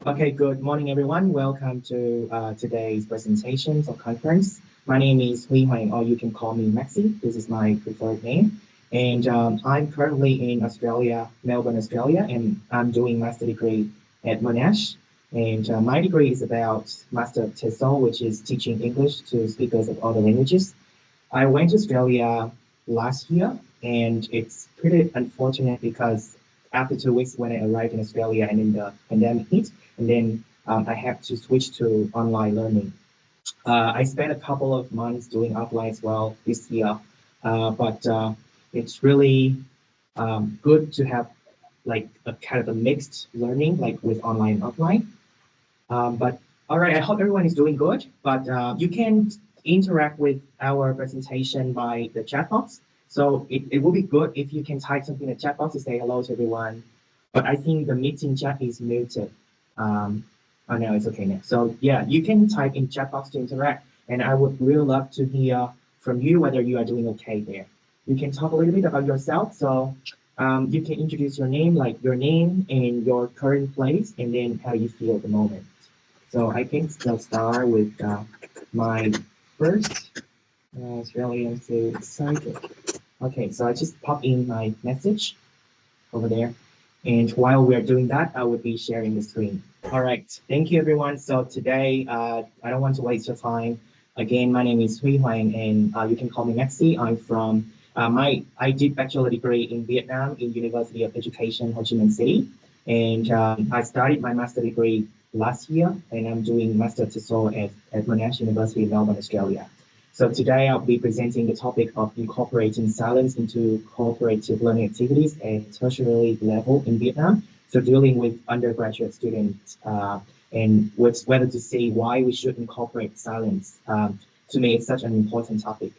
Okay, good morning, everyone. Welcome to today's presentation or conference. My name is Huynh, or you can call me Maxi. This is my preferred name. And I'm currently in Australia, Melbourne, Australia, and I'm doing master degree at Monash. And my degree is about Master of TESOL, which is teaching English to speakers of other languages. I went to Australia last year, and it's pretty unfortunate because after 2 weeks when I arrived in Australia and then the pandemic hit, and then I have to switch to online learning. I spent a couple of months doing offline as well this year, but it's really good to have like a kind of a mixed learning, like with online and offline. But all right, I hope everyone is doing good. But you can interact with our presentation by the chat box. So it will be good if you can type something in the chat box to say hello to everyone. But I think the meeting chat is muted. Oh no, it's okay now. So yeah, you can type in chat box to interact, and I would really love to hear from you whether you are doing okay there. You can talk a little bit about yourself. So you can introduce your name, like your name and your current place, and then how you feel at the moment. So I can still start with my first. It's really I'm so excited. Okay, so I just pop in my message over there. And while we're doing that, I will be sharing the screen. All right, thank you everyone. So today, I don't want to waste your time. Again, my name is Huy Hoang, and you can call me Maxi. I'm from I did bachelor degree in Vietnam in University of Education Ho Chi Minh City, and I started my master degree last year, and I'm doing master TESOL at Monash University in Melbourne, Australia. So today I'll be presenting the topic of incorporating silence into cooperative learning activities at tertiary level in Vietnam. So dealing with undergraduate students and whether to see why we should incorporate silence. To me, it's such an important topic.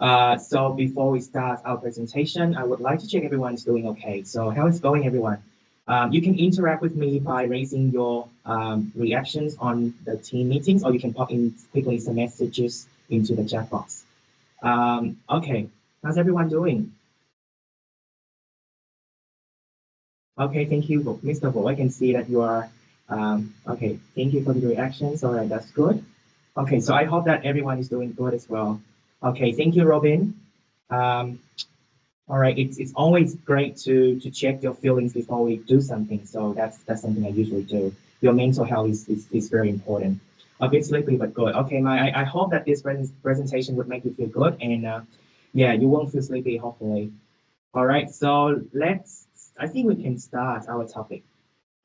So before we start our presentation, I would like to check everyone's doing okay. So how is going, everyone? You can interact with me by raising your reactions on the team meetings, or you can pop in quickly some messages into the chat box. Okay, how's everyone doing? Okay, thank you, Mr. Vo. I can see that you are, okay, thank you for the reactions. All right, that's good. Okay, so I hope that everyone is doing good as well. Okay, thank you, Robin. Um, all right, it's always great to check your feelings before we do something. So that's something I usually do. Your mental health is very important. A bit sleepy, but good. Okay, I hope that this presentation would make you feel good, and yeah, you won't feel sleepy, hopefully. All right, so I think we can start our topic.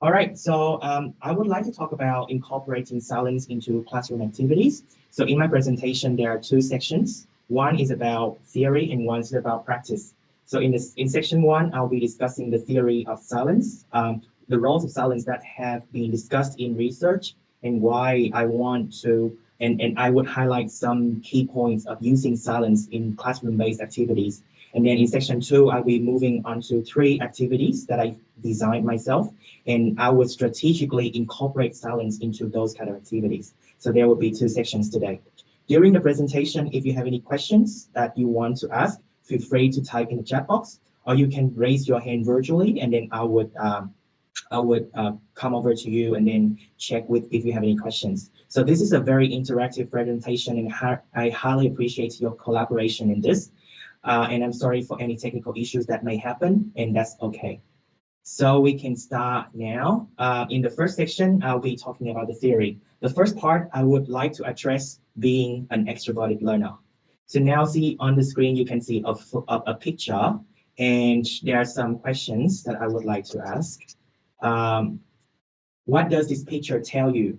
All right, so I would like to talk about incorporating silence into classroom activities. So in my presentation, there are two sections. One is about theory and one is about practice. So in section one, I'll be discussing the theory of silence, the roles of silence that have been discussed in research, and why I want to, and I would highlight some key points of using silence in classroom-based activities. And then in section two, I'll be moving on to three activities that I designed myself, and I would strategically incorporate silence into those kind of activities. So there will be two sections today. During the presentation, if you have any questions that you want to ask, feel free to type in the chat box, or you can raise your hand virtually, and then I would come over to you and then check with if you have any questions. So this is a very interactive presentation, and I highly appreciate your collaboration in this. And I'm sorry for any technical issues that may happen, and that's okay. So we can start now. In the first section, I'll be talking about the theory. The first part, I would like to address being an extroverted learner. So now see on the screen, you can see a picture, and there are some questions that I would like to ask. What does this picture tell you?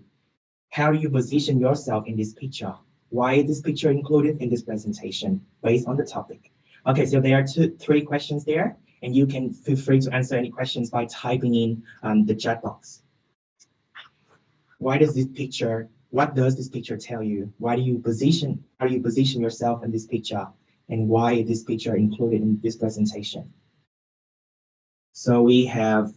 How do you position yourself in this picture? Why is this picture included in this presentation based on the topic? Okay, so there are three questions there, and you can feel free to answer any questions by typing in the chat box. What does this picture tell you? How do you position yourself in this picture? And why is this picture included in this presentation? So we have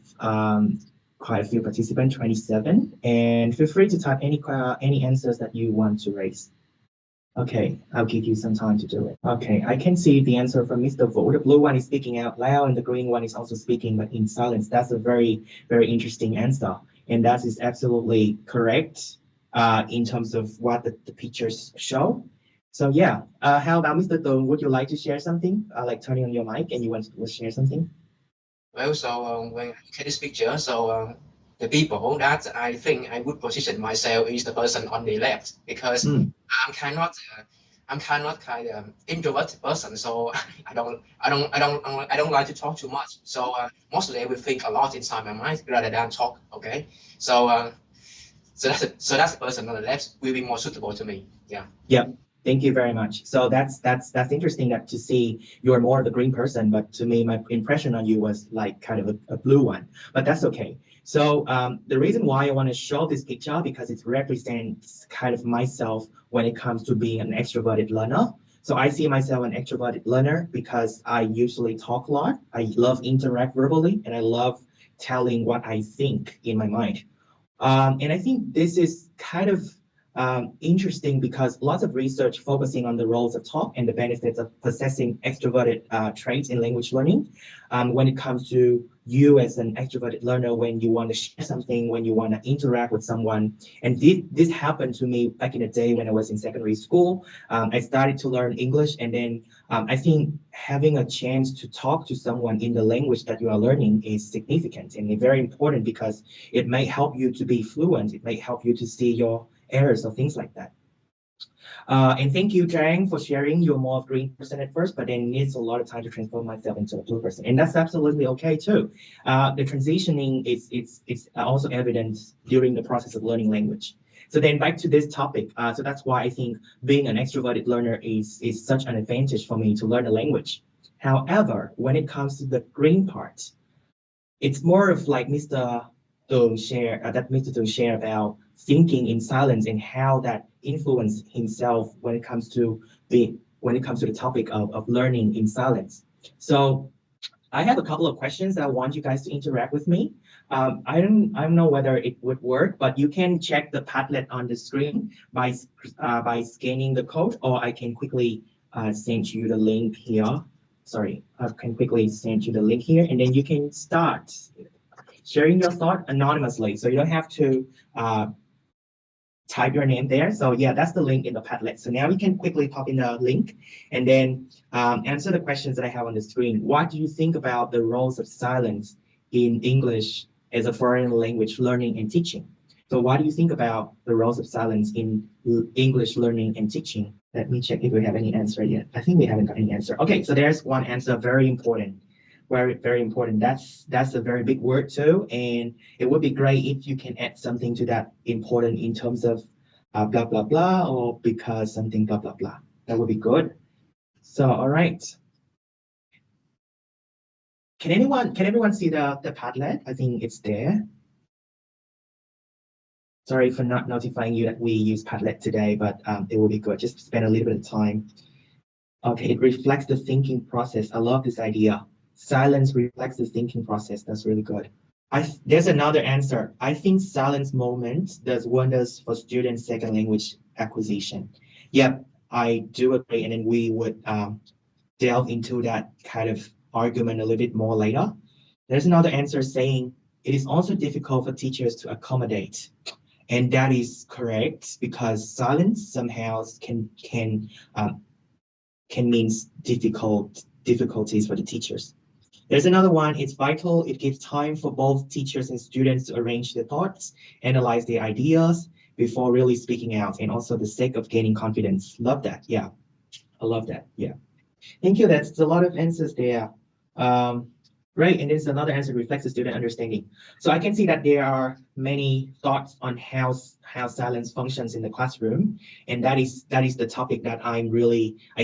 quite a few participants, 27, and feel free to type any answers that you want to raise. Okay, I'll give you some time to do it. Okay, I can see the answer from Mr. Vo. The blue one is speaking out loud and the green one is also speaking, but in silence. That's a very, very interesting answer. and that is absolutely correct in terms of what the pictures show. So yeah, how about Mr. Tung? Would you like to share something? Like turning on your mic and you want to share something? Well, so when I look at this picture, so the people that I think I would position myself is the person on the left because Mm, I'm kind of I'm kind of introverted person, so I don't like to talk too much. So mostly I will think a lot inside my mind rather than talk. Okay, so that's the person on the left will be more suitable to me. Yeah. yep. Thank you very much. So that's interesting that to see you're more of a green person, but to me, my impression on you was like kind of a blue one. But that's okay. So the reason why I want to show this picture because it represents kind of myself when it comes to being an extroverted learner. So I see myself an extroverted learner because I usually talk a lot. I love interact verbally, and I love telling what I think in my mind. And I think this is kind of interesting because lots of research focusing on the roles of talk and the benefits of possessing extroverted traits in language learning. When it comes to you as an extroverted learner, when you want to share something, when you want to interact with someone. And this happened to me back in the day when I was in secondary school. I started to learn English, and then I think having a chance to talk to someone in the language that you are learning is significant and very important because it may help you to be fluent. It may help you to see your errors or things like that. And thank you, Jang, for sharing. You're more of a green person at first, but then needs a lot of time to transform myself into a blue person. And that's absolutely okay too. The transitioning is also evident during the process of learning language. So then back to this topic. So that's why I think being an extroverted learner is such an advantage for me to learn a language. However, when it comes to the green part, it's more of like Mr. Tung share about thinking in silence and how that influenced himself when it comes to the topic of learning in silence. So I have a couple of questions that I want you guys to interact with me. I don't know whether it would work, but you can check the Padlet on the screen by scanning the code, or I can quickly send you the link here. Sorry, I can quickly send you the link here, and then you can start sharing your thought anonymously. So you don't have to uh, type your name there. So yeah, that's the link in the Padlet. So now you can quickly pop in the link and then answer the questions that I have on the screen. What do you think about the roles of silence in English as a foreign language learning and teaching? So what do you think about the roles of silence in English learning and teaching? Let me check if we have any answer yet. I think we haven't got any answer. Okay, so there's one answer, very important. Very, very important. That's a very big word too, and it would be great if you can add something to that important in terms of blah blah blah or because something blah blah blah. That would be good. So all right. Can everyone see the Padlet? I think it's there. Sorry for not notifying you that we use Padlet today, but it will be good. Just spend a little bit of time. Okay, it reflects the thinking process. I love this idea. Silence reflects the thinking process. That's really good. There's another answer. I think silence moment does wonders for students' second language acquisition. Yep, I do agree. And then we would delve into that kind of argument a little bit more later. There's another answer saying it is also difficult for teachers to accommodate. And that is correct because silence somehow can mean difficulties for the teachers. There's another one. It's vital. It gives time for both teachers and students to arrange their thoughts, analyze their ideas before really speaking out, and also the sake of gaining confidence. Love that. Yeah, I love that. Yeah. Thank you. That's a lot of answers there. Um, Right, and there's another answer reflects the student understanding. So I can see that there are many thoughts on how silence functions in the classroom, and that is the topic that I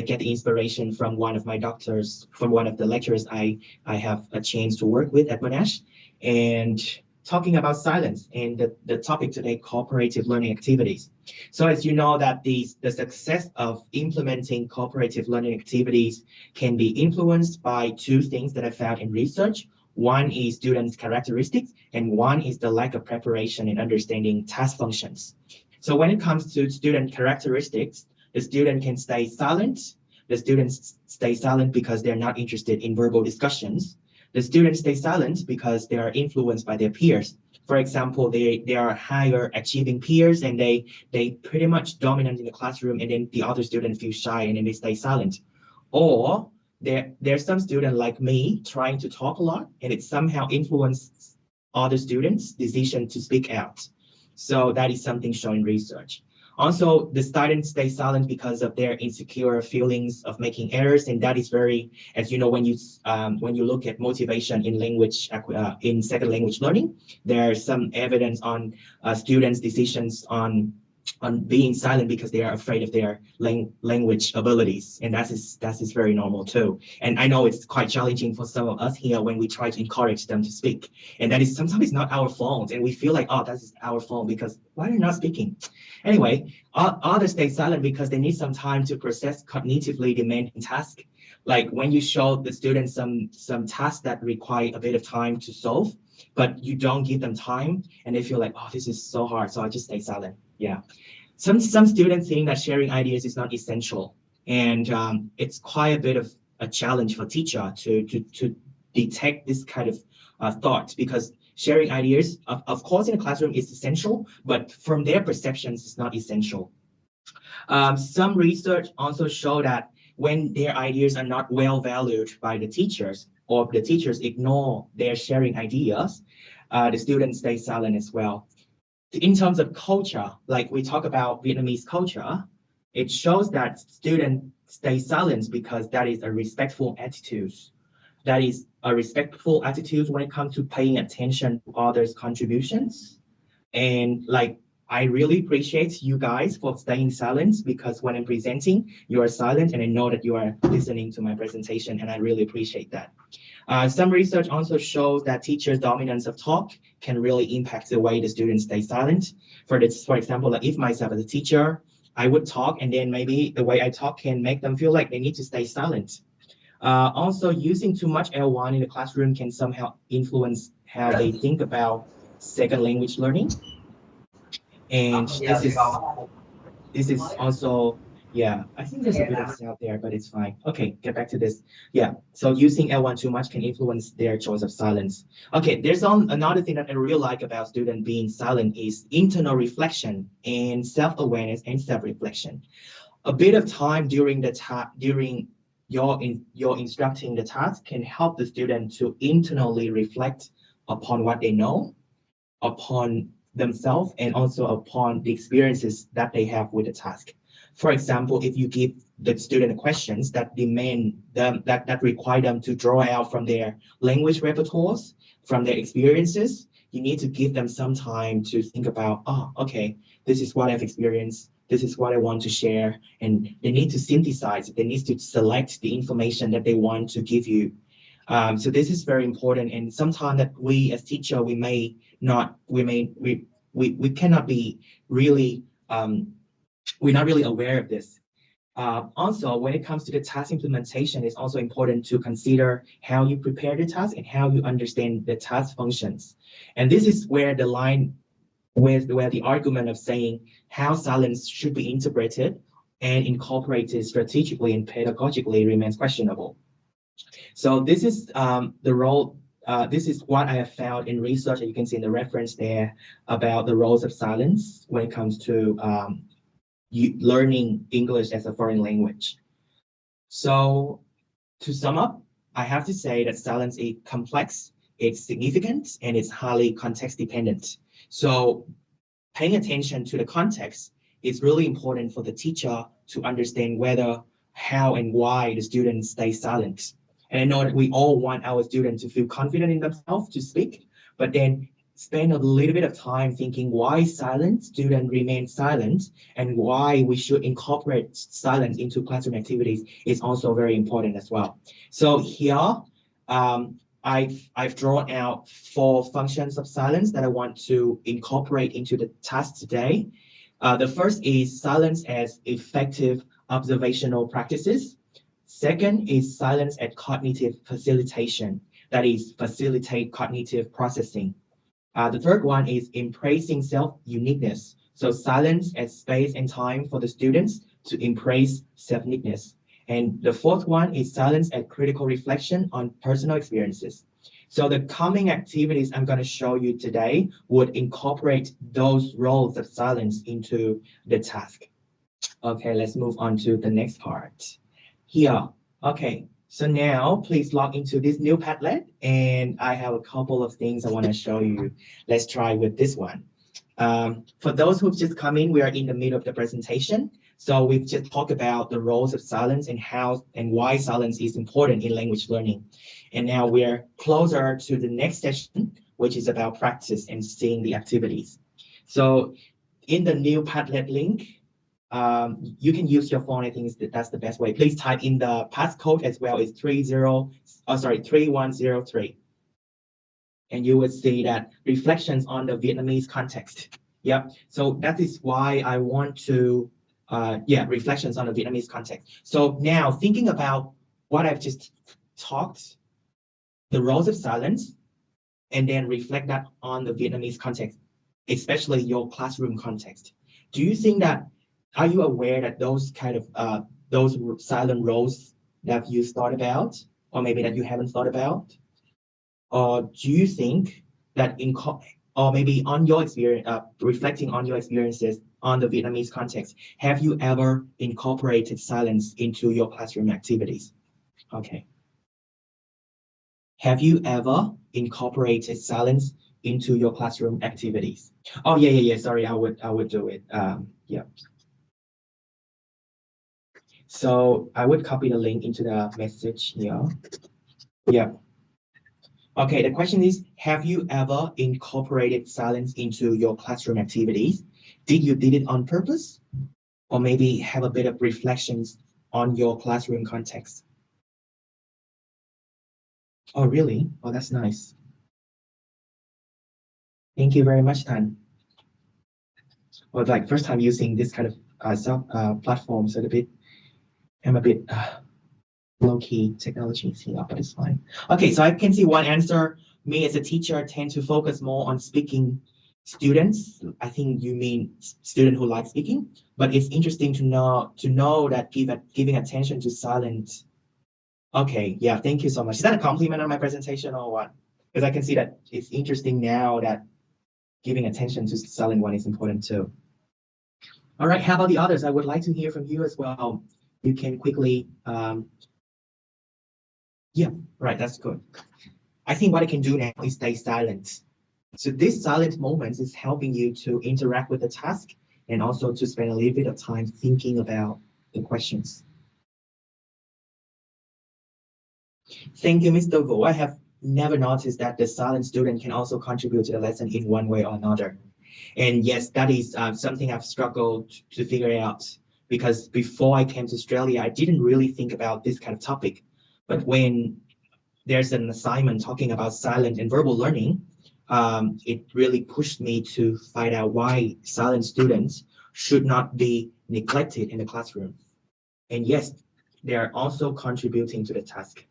get the inspiration from one of my doctors, from one of the lecturers I have a chance to work with at Monash, and talking about silence and the topic today, cooperative learning activities. So as you know that the success of implementing cooperative learning activities can be influenced by two things that I found in research. One is students' characteristics, and one is the lack of preparation in understanding task functions. So when it comes to student characteristics, the student can stay silent. The students stay silent because they're not interested in verbal discussions. The students stay silent because they are influenced by their peers. For example, they are higher achieving peers and they pretty much dominant in the classroom, and then the other students feel shy and then they stay silent. Or there's some student like me trying to talk a lot and it somehow influences other students' decision to speak out. So that is something shown in research. Also, the students stay silent because of their insecure feelings of making errors, and that is very, as you know, when you look at motivation in language in second language learning, there's some evidence on students' decisions on being silent because they are afraid of their language abilities, and that is very normal too. And I know it's quite challenging for some of us here when we try to encourage them to speak, and that is sometimes not our fault, and we feel like, oh, that is our fault because why are you not speaking? Anyway, others stay silent because they need some time to process cognitively demanding tasks. Like when you show the students some tasks that require a bit of time to solve, but you don't give them time, and they feel like, oh, this is so hard, so I just stay silent. Yeah. Some students think that sharing ideas is not essential, and it's quite a bit of a challenge for teacher to detect this kind of thought, because sharing ideas, of course, in a classroom is essential, but from their perceptions, it's not essential. Some research also show that when their ideas are not well valued by the teachers, or the teachers ignore their sharing ideas, the students stay silent as well. In terms of culture, like we talk about Vietnamese culture, it shows that students stay silent because that is a respectful attitude. That is a respectful attitude when it comes to paying attention to others' contributions. And like, I really appreciate you guys for staying silent, because when I'm presenting, you are silent and I know that you are listening to my presentation, and I really appreciate that. Some research also shows that teachers' dominance of talk can really impact the way the students stay silent. For example, like if myself as a teacher, I would talk, and then maybe the way I talk can make them feel like they need to stay silent. Also, using too much L1 in the classroom can somehow influence how they think about second language learning. And this is also, yeah, I think there's a bit of sound there, but it's fine. Okay, get back to this. Yeah, so using L1 too much can influence their choice of silence. Okay, there's another thing that I really like about student being silent is internal reflection and self-awareness and self-reflection. A bit of time during during your instructing the task can help the student to internally reflect upon what they know, upon themselves, and also upon the experiences that they have with the task. For example, if you give the student questions that demand them, that require them to draw out from their language repertoires, from their experiences, you need to give them some time to think about, oh, okay, this is what I've experienced, this is what I want to share, and they need to synthesize, they need to select the information that they want to give you. So this is very important, and sometimes that we as teacher, we may not, we cannot be really, we're not really aware of this. Also, when it comes to the task implementation, it's also important to consider how you prepare the task and how you understand the task functions. And this is where the line, where the argument of saying how silence should be interpreted and incorporated strategically and pedagogically remains questionable. So this is the role. This is what I have found in research, and you can see in the reference there about the roles of silence when it comes to learning English as a foreign language. So to sum up, I have to say that silence is complex, it's significant, and it's highly context dependent. So paying attention to the context is really important for the teacher to understand whether, how, and why the students stay silent. And I know that we all want our students to feel confident in themselves to speak, but then spend a little bit of time thinking why silent students remain silent and why we should incorporate silence into classroom activities is also very important as well. So here, I've drawn out 4 functions of silence that I want to incorporate into the task today. The first is silence as effective observational practices. Second is silence as cognitive facilitation, that is, facilitate cognitive processing. The third one is embracing self-uniqueness. So silence as space and time for the students to embrace self-uniqueness. And the fourth one is silence and critical reflection on personal experiences. So the coming activities I'm going to show you today would incorporate those roles of silence into the task. Okay, let's move on to the next part. Here, okay, so now please log into this new Padlet, and I have a couple of things I want to show you. Let's try with this one. For those who've just come in, we are in the middle of the presentation. So we've just talked about the roles of silence and how and why silence is important in language learning. And now we're closer to the next session, which is about practice and seeing the activities. So in the new Padlet link, you can use your phone. I think that's the best way. Please type in the passcode as well. It's 3103. And you would see that reflections on the Vietnamese context. Yep. So that is why I want to, reflections on the Vietnamese context. So now thinking about what I've just talked, the roles of silence, and then reflect that on the Vietnamese context, especially your classroom context. Do you think that, are you aware that those kind of, those silent roles that you thought about, or maybe that you haven't thought about? Or do you think that or maybe on your experience, reflecting on your experiences on the Vietnamese context, have you ever incorporated silence into your classroom activities? Okay. Have you ever incorporated silence into your classroom activities? Oh, yeah. Sorry, I would do it. Yeah. So I would copy the link into the message here. Yeah. Okay, the question is, have you ever incorporated silence into your classroom activities? Did you did it on purpose? Or maybe have a bit of reflections on your classroom context? Oh, really? Oh, that's nice. Thank you very much, Tan. Well, like first time using this kind of platform, so I'm a bit low-key technologies here, but it's fine. Okay, so I can see one answer. Me as a teacher tend to focus more on speaking students. I think you mean student who like speaking, but it's interesting to know that giving attention to silence. Okay, yeah, thank you so much. Is that a compliment on my presentation or what? Because I can see that it's interesting now that giving attention to silent one is important too. All right, how about the others? I would like to hear from you as well. You can quickly, yeah, right, that's good. I think what I can do now is stay silent. So this silent moment is helping you to interact with the task and also to spend a little bit of time thinking about the questions. Thank you, Mr. Wu. I have never noticed that the silent student can also contribute to the lesson in one way or another. And yes, that is something I've struggled to figure out because before I came to Australia, I didn't really think about this kind of topic. But when there's an assignment talking about silent and verbal learning, it really pushed me to find out why silent students should not be neglected in the classroom. And yes, they are also contributing to the task.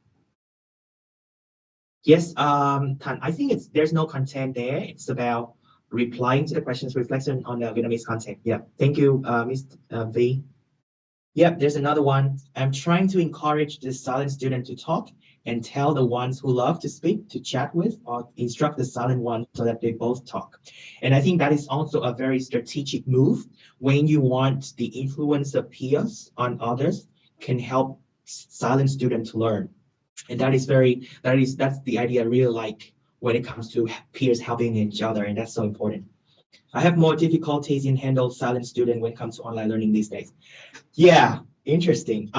Yes, Tan, I think there's no content there. It's about replying to the questions, reflection on the Vietnamese content. Yeah, thank you, Ms. V. Yep, there's another one. I'm trying to encourage the silent student to talk and tell the ones who love to speak to chat with or instruct the silent one so that they both talk. And I think that is also a very strategic move when you want the influence of peers on others can help silent students learn. And that's the idea I really like when it comes to peers helping each other, and that's so important. I have more difficulties in handle silent student when it comes to online learning these days. Yeah, interesting.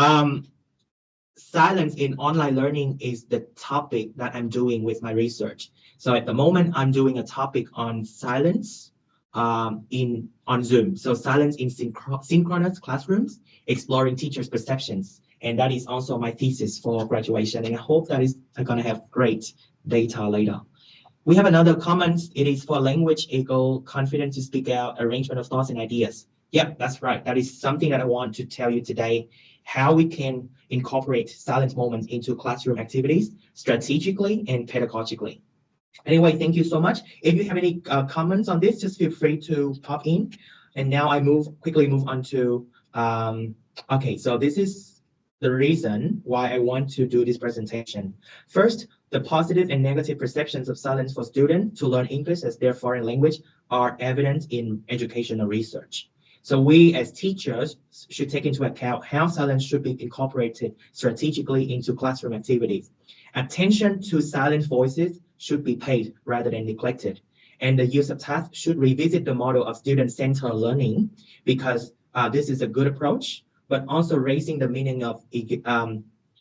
Silence in online learning is the topic that I'm doing with my research. So at the moment, I'm doing a topic on silence on Zoom. So silence in synchronous classrooms, exploring teachers' perceptions. And that is also my thesis for graduation. And I hope that is going to have great data later. We have another comment. It is for language equal confident to speak out, arrangement of thoughts and ideas. Yep, that's right. That is something that I want to tell you today, how we can incorporate silent moments into classroom activities strategically and pedagogically. Anyway, thank you so much. If you have any comments on this, just feel free to pop in. And now I quickly move on to, okay, so this is the reason why I want to do this presentation. First, the positive and negative perceptions of silence for students to learn English as their foreign language are evident in educational research. So we as teachers should take into account how silence should be incorporated strategically into classroom activities. Attention to silent voices should be paid rather than neglected. And the use of tasks should revisit the model of student-centered learning because this is a good approach, but also raising the meaning of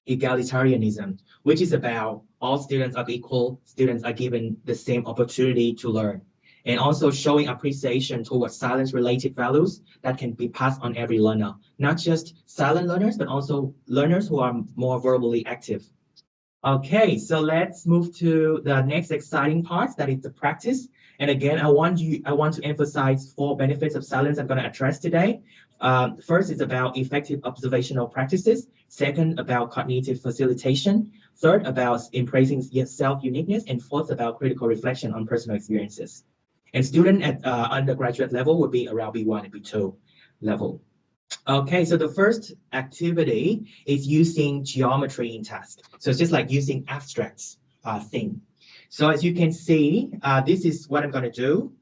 egalitarianism, which is about all students are equal, students are given the same opportunity to learn, and also showing appreciation towards silence-related values that can be passed on every learner, not just silent learners, but also learners who are more verbally active. Okay, so let's move to the next exciting part, that is the practice. And again, I want to emphasize 4 benefits of silence I'm going to address today. First is about effective observational practices. Second, about cognitive facilitation. Third, about embracing self-uniqueness. And fourth, about critical reflection on personal experiences. And student at undergraduate level would be around B1 and B2 level. Okay, so the first activity is using geometry in task. So it's just like using abstract thing. So as you can see, this is what I'm going to do.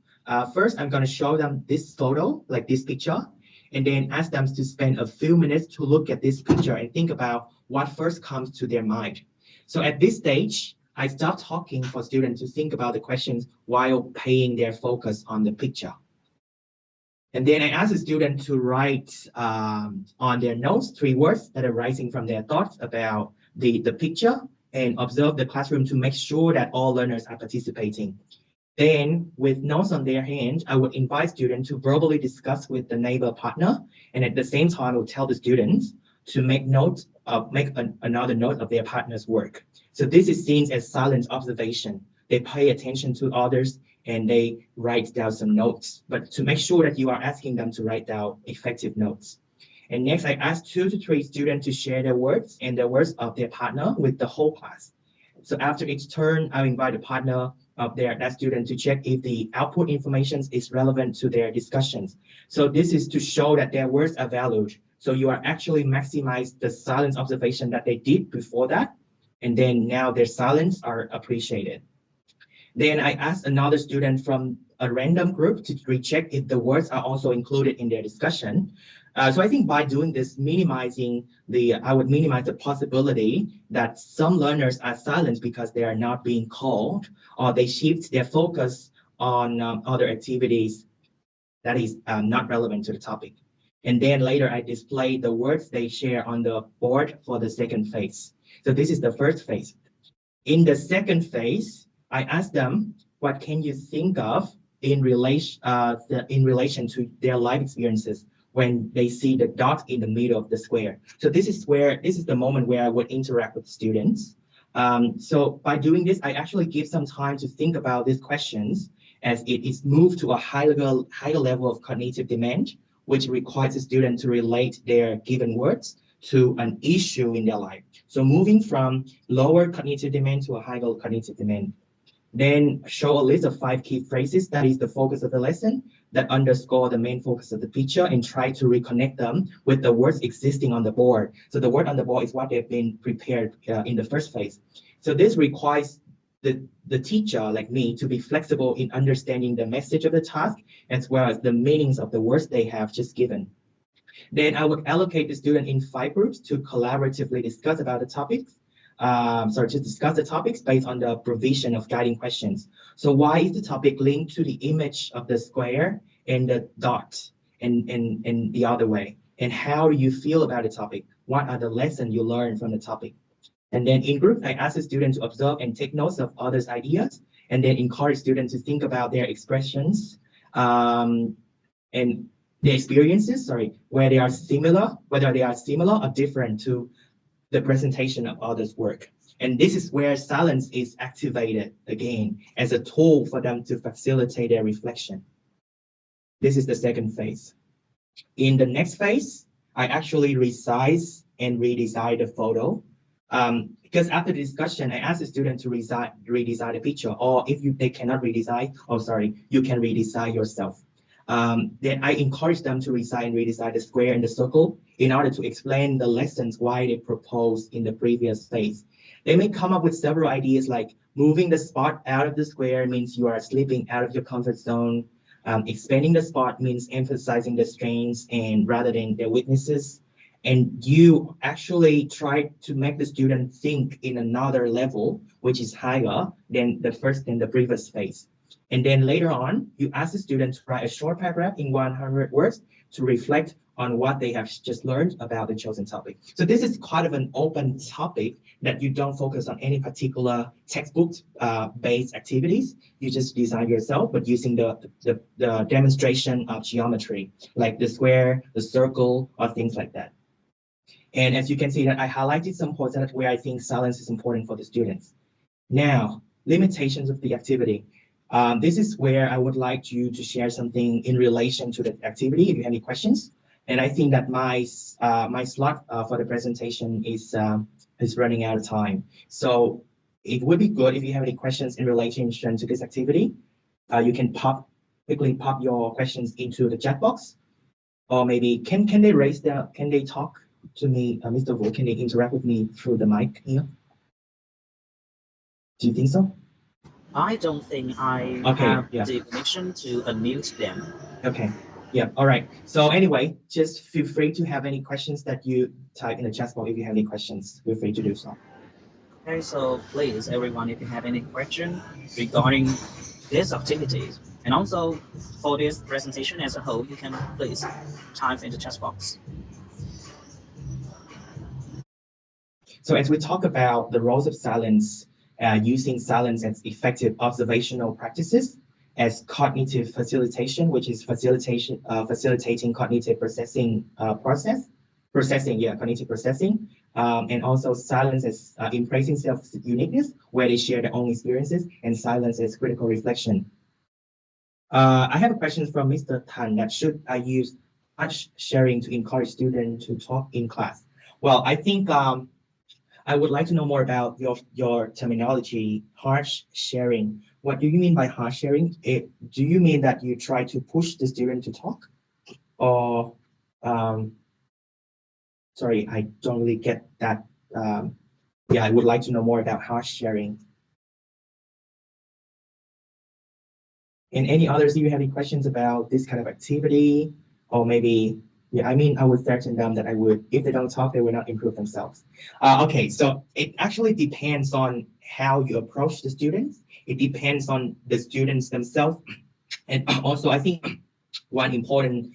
First, I'm going to show them this photo, like this picture, and then ask them to spend a few minutes to look at this picture and think about what first comes to their mind. So at this stage, I start talking for students to think about the questions while paying their focus on the picture. And then I ask the student to write on their notes 3 words that are rising from their thoughts about the picture, and observe the classroom to make sure that all learners are participating. Then, with notes on their hand, I would invite students to verbally discuss with the neighbor partner, and at the same time, I would tell the students to make another note of their partner's work. So this is seen as silent observation. They pay attention to others and they write down some notes, but to make sure that you are asking them to write down effective notes. And next, I ask 2 to 3 students to share their words and the words of their partner with the whole class. So after each turn, I invite the partner of that student to check if the output information is relevant to their discussions. So this is to show that their words are valued. So you are actually maximize the silence observation that they did before that, and then now their silence are appreciated. Then I asked another student from a random group to recheck if the words are also included in their discussion. So I think by doing this, I would minimize the possibility that some learners are silent because they are not being called, or they shift their focus on other activities that is not relevant to the topic. And then later I display the words they share on the board for the second phase. So this is the first phase. In the second phase, I ask them, what can you think of in relation to their life experiences when they see the dot in the middle of the square? So this is the moment where I would interact with students. So by doing this, I actually give some time to think about these questions as it is moved to a higher level of cognitive demand, which requires the student to relate their given words to an issue in their life. So moving from lower cognitive demand to a higher cognitive demand. Then show a list of 5 key phrases that is the focus of the lesson that underscore the main focus of the picture, and try to reconnect them with the words existing on the board. So the word on the board is what they've been prepared in the first phase. So this requires the teacher, like me, to be flexible in understanding the message of the task as well as the meanings of the words they have just given. Then I would allocate the student in 5 groups to collaboratively discuss about the topics. To discuss the topics based on the provision of guiding questions. So why is the topic linked to the image of the square and the dot and the other way? And how do you feel about the topic? What are the lessons you learned from the topic? And then in group, I ask the student to observe and take notes of others' ideas, and then encourage students to think about their expressions and their experiences, whether they are similar or different to the presentation of others' work. And this is where silence is activated again as a tool for them to facilitate their reflection. This is the second phase. In the next phase, I actually resize and redesign the photo. Because after the discussion, I asked the student to redesign the picture, or if they cannot redesign, you can redesign yourself. then I encourage them to resign and redesign the square and the circle in order to explain the lessons why they proposed in the previous phase. They may come up with several ideas like moving the spot out of the square means you are slipping out of your comfort zone. Expanding the spot means emphasizing the strengths and rather than their weaknesses. And you actually try to make the student think in another level, which is higher than the previous phase. And then later on, you ask the student to write a short paragraph in 100 words to reflect on what they have just learned about the chosen topic. So this is kind of an open topic that you don't focus on any particular textbook based activities. You just design yourself, but using the demonstration of geometry, like the square, the circle, or things like that. And as you can see that I highlighted some points where I think silence is important for the students. Now, limitations of the activity. This is where I would like you to share something in relation to the activity, if you have any questions. And I think that my slot for the presentation is running out of time. So it would be good if you have any questions in relation to this activity. You can quickly pop your questions into the chat box, or maybe can they talk to me, Mr. Wu? Can they interact with me through the mic here? Do you think so? I don't think I have the permission to unmute them. Okay. Yeah. All right. So anyway, just feel free to have any questions that you type in the chat box. If you have any questions, feel free to do so. Okay, so please, everyone, if you have any question regarding these activities, and also for this presentation as a whole, you can please type in the chat box. So as we talk about the roles of silence, using silence as effective observational practices, as cognitive facilitation, which is facilitating cognitive processing cognitive processing, and also silence as embracing self-uniqueness, where they share their own experiences, and silence as critical reflection. I have a question from Mr. Tan that should I use touch sharing to encourage students to talk in class? Well, I think I would like to know more about your terminology, harsh sharing. What do you mean by harsh sharing? Do you mean that you try to push the student to talk? Or, sorry, I don't really get that. Yeah, I would like to know more about harsh sharing. And any others, do you have any questions about this kind of activity? Or maybe, yeah, I mean, I would threaten them that if they don't talk, they will not improve themselves. Okay, so it actually depends on how you approach the students. It depends on the students themselves. And also, I think one important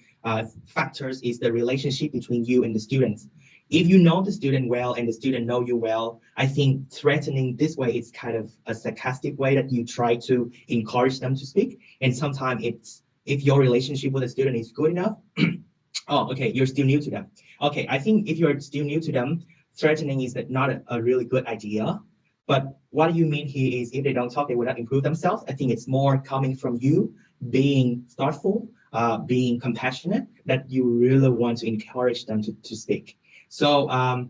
factors is the relationship between you and the students. If you know the student well and the student know you well, I think threatening this way is kind of a sarcastic way that you try to encourage them to speak. And sometimes it's if your relationship with the student is good enough, oh, okay, you're still new to them. Okay, I think if you're still new to them, threatening is not a really good idea. But what you mean here is if they don't talk, they will not improve themselves. I think it's more coming from you being thoughtful, being compassionate, that you really want to encourage them to speak. So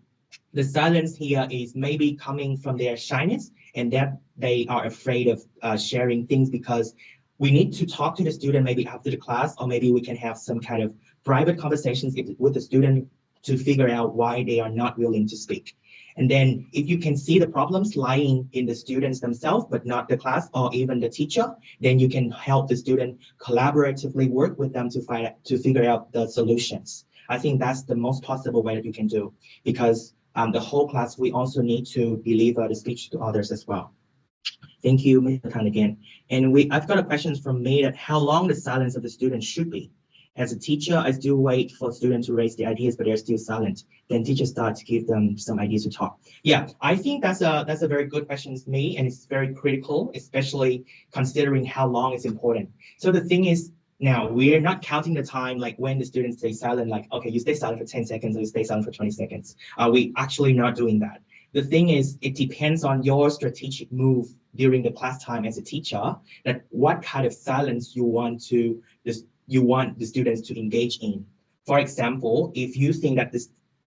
the silence here is maybe coming from their shyness and that they are afraid of sharing things because we need to talk to the student maybe after the class, or maybe we can have some kind of private conversations with the student to figure out why they are not willing to speak. And then if you can see the problems lying in the students themselves, but not the class or even the teacher, then you can help the student collaboratively work with them to figure out the solutions. I think that's the most possible way that you can do, because the whole class, we also need to deliver the speech to others as well. Thank you, Mr. Tan again. And I've got a question from me that how long the silence of the student should be. As a teacher, I still wait for students to raise their ideas, but they're still silent. Then teachers start to give them some ideas to talk. Yeah, I think that's a very good question to me, and it's very critical, especially considering how long is important. So the thing is, now we're not counting the time like when the students stay silent, like, okay, you stay silent for 10 seconds or you stay silent for 20 seconds. We actually not doing that. The thing is, it depends on your strategic move during the class time as a teacher, that what kind of silence you want the students to engage in. For example, if you think that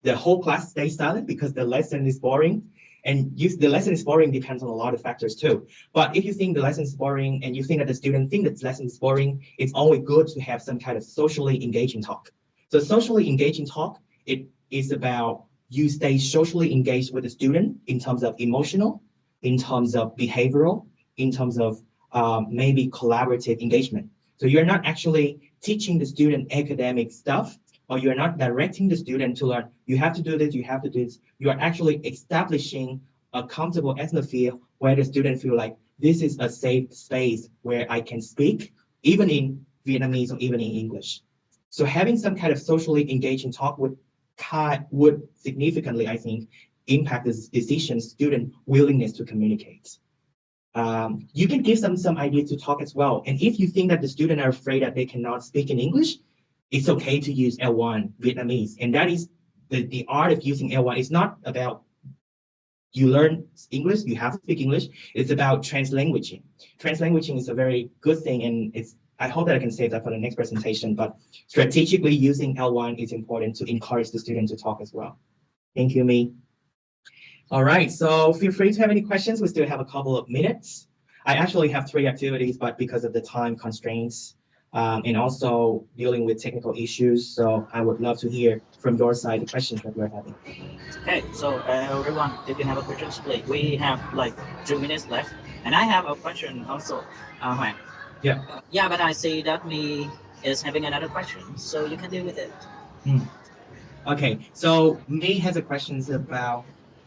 the whole class stays silent because the lesson is boring, And the lesson is boring depends on a lot of factors too. But if you think the lesson is boring and you think that the student think that the lesson is boring, it's always good to have some kind of socially engaging talk. So socially engaging talk, it is about you stay socially engaged with the student in terms of emotional, in terms of behavioral, in terms of maybe collaborative engagement. So you're not actually teaching the student academic stuff, or you're not directing the student to learn, you have to do this, you have to do this. You are actually establishing a comfortable atmosphere where the student feel like this is a safe space where I can speak, even in Vietnamese or even in English. So having some kind of socially engaging talk would significantly, I think, impact the decision student willingness to communicate. You can give them some ideas to talk as well. And if you think that the student are afraid that they cannot speak in English, it's okay to use L1 Vietnamese. And that is the art of using L1. It's not about you learn English, you have to speak English. It's about translanguaging. Translanguaging is a very good thing, and I hope that I can save that for the next presentation, but strategically using L1 is important to encourage the student to talk as well. Thank you, Mi. All right, so feel free to have any questions. We still have a couple of minutes. I actually have 3 activities, but because of the time constraints and also dealing with technical issues, so I would love to hear from your side the questions that you're having. Okay, so everyone, if you have a question, please. We have like 2 minutes left, and I have a question also, Hoang. Yeah. Yeah, but I see that me is having another question, so you can deal with it. Okay, so May has a questions about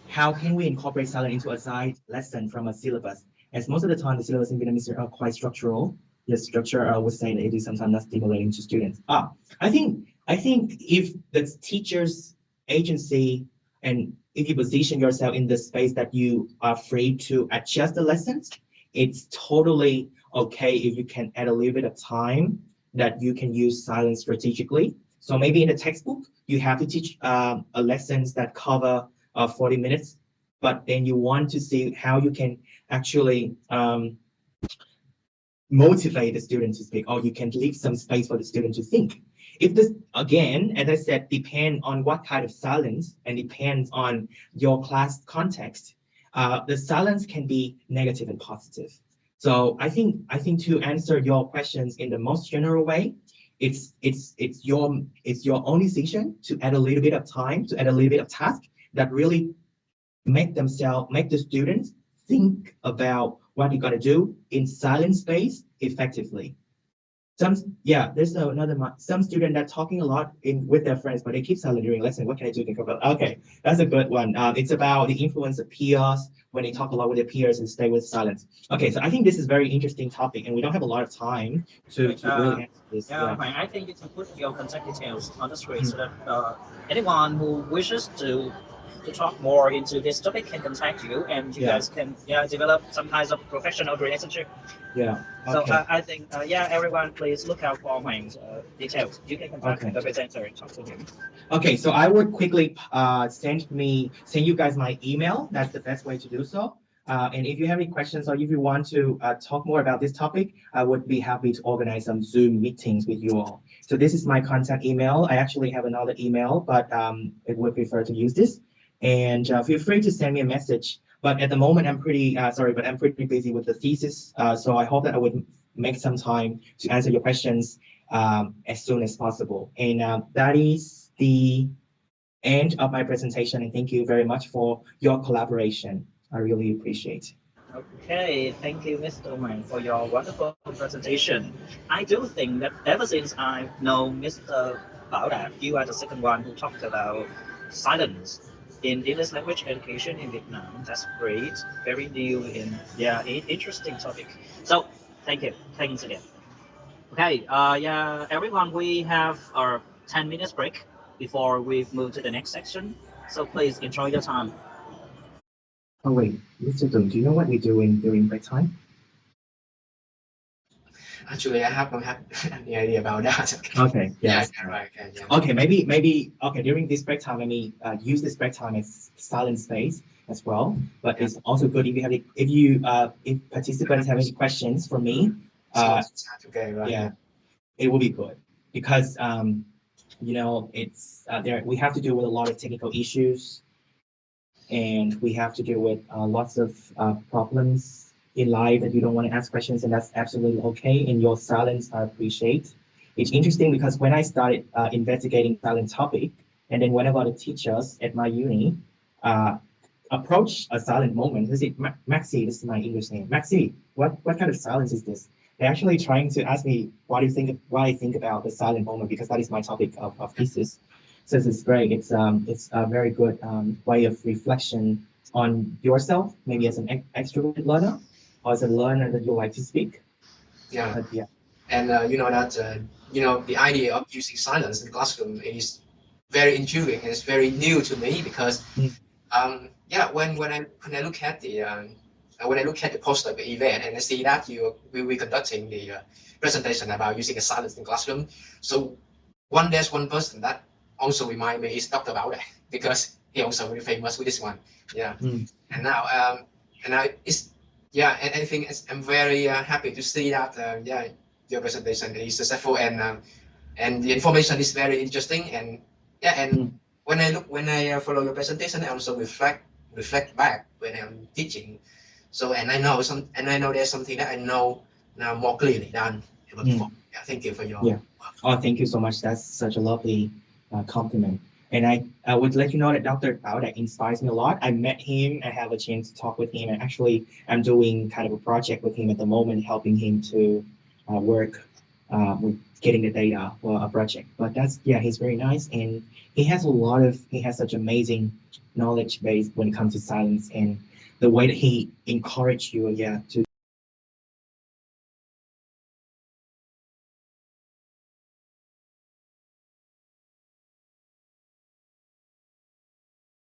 how can we incorporate silence into a side lesson from a syllabus? As most of the time, the syllabus in Vietnamese are quite structural. The structure, I would say that it is sometimes not stimulating to students. I think if the teacher's agency and if you position yourself in the space that you are free to adjust the lessons, it's totally okay if you can add a little bit of time that you can use silence strategically. So maybe in the textbook, you have to teach a lessons that cover 40 minutes, but then you want to see how you can actually motivate the student to speak, or you can leave some space for the student to think. If this, again, as I said, depend on what kind of silence and depends on your class context, the silence can be negative and positive. So I think to answer your questions in the most general way, it's your own decision to add a little bit of time, to add a little bit of task that really make the students think about what you got to do in silent space effectively. There's some student that talking a lot with their friends, but they keep silent during lesson. What can I do? Think about. Okay, that's a good one. It's about the influence of peers when they talk a lot with their peers and stay with silence. Okay, so I think this is very interesting topic, and we don't have a lot of time to really answer this. Yeah, I think you can put your contact details on the screen so that anyone who wishes to talk more into this topic can contact you, and you guys can develop some kinds of professional relationship. Yeah. So Okay. I think everyone please look out for Huang's details. You can contact the presenter and talk to him. Okay, so I would quickly send you guys my email. That's the best way to do so. And if you have any questions or if you want to talk more about this topic, I would be happy to organize some Zoom meetings with you all. So this is my contact email. I actually have another email, but I would prefer to use this. And feel free to send me a message. But at the moment, I'm pretty sorry, but I'm pretty busy with the thesis. So I hope that I would make some time to answer your questions as soon as possible. And that is the end of my presentation. And thank you very much for your collaboration. I really appreciate it. Okay, thank you, Mr. Huang, for your wonderful presentation. I do think that ever since I know Mr. Bao that you are the second one who talked about silence in English language education in Vietnam. That's great, very new and interesting topic. So thank you, thanks again. Okay, everyone, we have our 10 minutes break before we move to the next section. So please enjoy your time. Oh, wait, Mr. Dung, do you know what we're doing during break time? Actually, I don't have any idea about that. Okay, yes. Yeah, right. Yeah. Okay, maybe okay, during this break time, let me use this break time as silent space as well. But it's also good if you have if participants have any questions for me, Okay, right. yeah, it will be good because it's there we have to deal with a lot of technical issues. and we have to deal with lots of problems in life that you don't want to ask questions, and that's absolutely okay. And your silence, I appreciate. It's interesting because when I started investigating silent topic, and then one of the teachers at my uni uh, approach a silent moment. They say, Maxi, this is my English name. Maxi, what kind of silence is this? They're actually trying to ask me what I think about the silent moment because that is my topic of thesis. So it's great. It's a very good way of reflection on yourself, maybe as an extroverted learner or as a learner that you like to speak. Yeah, But yeah. and you know that the idea of using silence in the classroom is very intriguing and it's very new to me because Mm, yeah, when I look at the when I look at the poster of the event and I see that you will be conducting the presentation about using a silence in the classroom, so there's one person that also remind me is Dr. Bảo Đại because he also very famous with this one. Yeah, mm, and now it's yeah, and I think I'm very happy to see that yeah, your presentation is successful and the information is very interesting and yeah, and mm. when I follow your presentation, I also reflect back when I'm teaching. So and I know there's something that I know now more clearly than ever before. Mm. Yeah, thank you for your Yeah. work. Oh, thank you so much. That's such a lovely compliment. And I would let you know that Dr. Bao that inspires me a lot. I met him. I have a chance to talk with him. And actually, I'm doing kind of a project with him at the moment, helping him to work with getting the data for a project. But that's, yeah, he's very nice. And he has such amazing knowledge base when it comes to silence and the way that he encouraged you, yeah, to